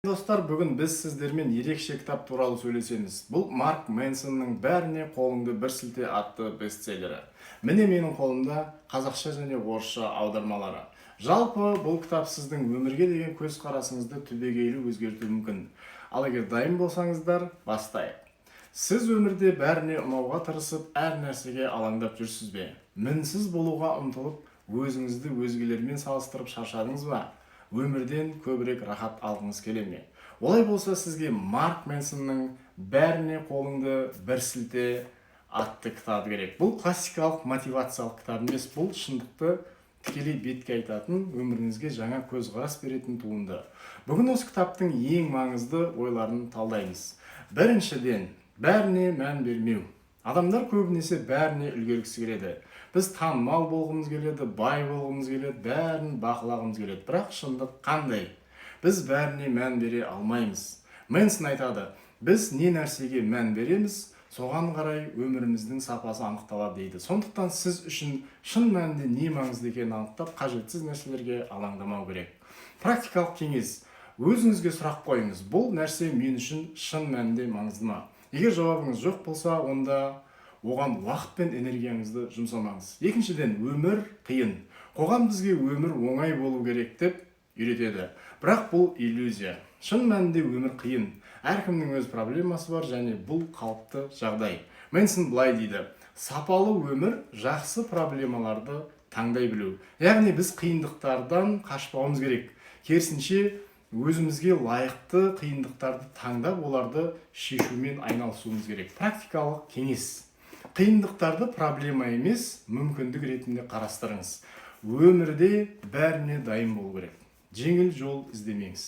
Достар, бүгін біз сіздермен ерекше кітап туралы сөйлесеміз. Бұл Марк Мэнсонның «Бәріне қолыңды бір сілте» атты бестселлері. Міне менің қолымда қазақша және орысша аудармалары. Жалпы бұл кітап сіздің өмірге деген көзқарасыңызды түбегейлі өзгертуі мүмкін. Ал егер дайын болсаңыздар, бастайық. Сіз өмірде бәріне ұнауға тырысып, әр нәрсеге алаңдап жүрсіз бе? Мінсіз болуға ұмтылып, өзіңізді өзгелермен салыстырып шаршадыңыз ба? Өмірден көбірек рахат алғыңыз келе ме? Олай болса, сізге Марк Мэнсонның «Бәріне қолыңды бір сілте» атты кітабы керек. Бұл классикалық мотивациялық кітап емес, бұл шындықты тікелей бетке айтатын, өміріңізге жаңа көзқарас беретін туынды. Бүгін осы кітаптың ең маңызды ойларын талдаймыз. Біріншіден, бәріне мән бермеу. Адамдар көбінесе бәріне үлгергісі келеді. Біз танымал болғымыз келеді, бай болғымыз келеді, бәрін бақылағымыз келеді. Бірақ шындық қандай? Біз бәріне мән бере алмаймыз. Мэнсон айтады, біз не нәрсеге мән береміз, соған қарай өміріміздің сапасы анықталады дейді. Сондықтан сіз үшін шын мәнінде не маңызды екенін анықтап, қажетсіз нәрселерге алаңдамау керек. Практикалық кеңес. Өзіңізге сұрақ қойыңыз. Бұл нәрсе мен үшін шын мәнінде маңызды ма? Егер жауабыңыз жоқ болса, онда оған уақыт пен энергияңызды жұмсамаңыз. Екіншіден, өмір қиын. Қоғам бізге өмір оңай болу керек деп үйретеді. Бірақ бұл иллюзия. Шын мәнінде өмір қиын. Әркімнің өз проблемасы бар және бұл қалыпты жағдай. Мэнсон былай дейді: сапалы өмір жақсы проблемаларды таңдай білу. Яғни біз қиындықтардан қашпауымыз керек. Керісінше, өзімізге лайықты қиындықтарды таңдап, оларды шешумен айналысуымыз керек. Практикалық кеңес. Қиындықтарды проблема емес, мүмкіндік ретінде қарастырыңыз. Өмірде бәріне дайын болу керек. Жеңіл жол іздемеңіз.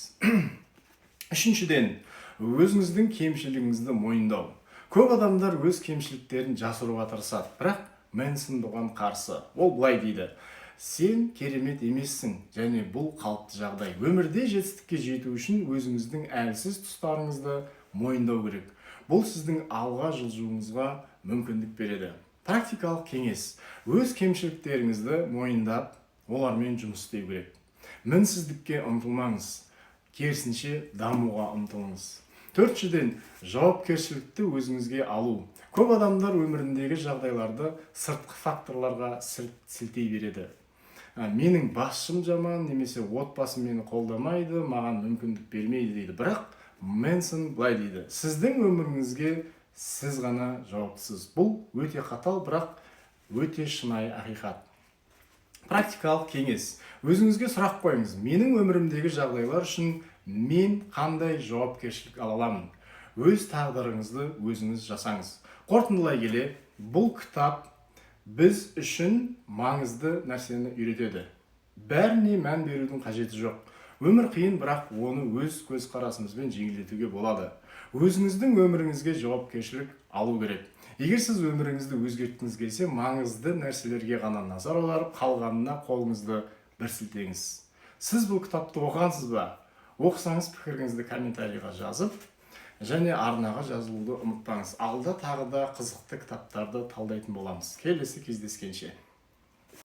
Үшіншіден, өзіңіздің кемшілігіңізді мойындау. Көп адамдар өз кемшіліктерін жасыруға тырысады, бірақ Мэнсон бұған қарсы. Ол былай дейді: сен керемет емессің, және бұл қалыпты жағдай. Өмірде жетістікке жету үшін өзіңіздің әлсіз тұстарыңызды мойындау керек. Бұл сіздің алға жылжуыңызға мүмкіндік береді. Практикалық кеңес. Өз кемшіліктеріңізді мойындап, олармен жұмыс істеу керек. Мінсіздікке ұмтылмаңыз. Керісінше, дамуға ұмтылыңыз. Төртіншіден, жауапкершілікті өзіңізге алу. Көп адамдар өміріндегі жағдайларды сыртқы факторларға сілтей береді. Менің басшым жаман, немесе отбасым мені қолдамайды, маған мүмкіндік бермейді дейді. Бірақ Мэнсон былай дейді: сіздің өміріңізге сіз ғана жауаптысыз. Бұл өте қатал, бірақ өте шынайы ақиқат. Практикалық кеңес. Өзіңізге сұрақ қойыңыз: менің өмірімдегі жағдайлар үшін мен қандай жауапкершілік ала аламын? Өз тағдырыңызды өзіңіз жасаңыз. Қорытындылай келе, бұл кітап біз үшін маңызды нәрсені үйретеді. Бәріне мән берудің қажеті жоқ. Өмір қиын, бірақ оны өз көзқарасымызбен жеңілдетуге болады. Өзіңіздің өміріңізге жауапкершілік алу керек. Егер сіз өміріңізді өзгерткіңіз келсе, маңызды нәрселерге ғана назар аударып, қалғанына қолыңызды бір сілтеңіз. Сіз бұл кітапты оқығансыз ба? Оқысаңыз, пікіріңізді комментарийға жазып, және арнаға жазылуды ұмытпаңыз. Алда тағы да қызықты кітаптарды талдайтын боламыз. Келесі кездескенше.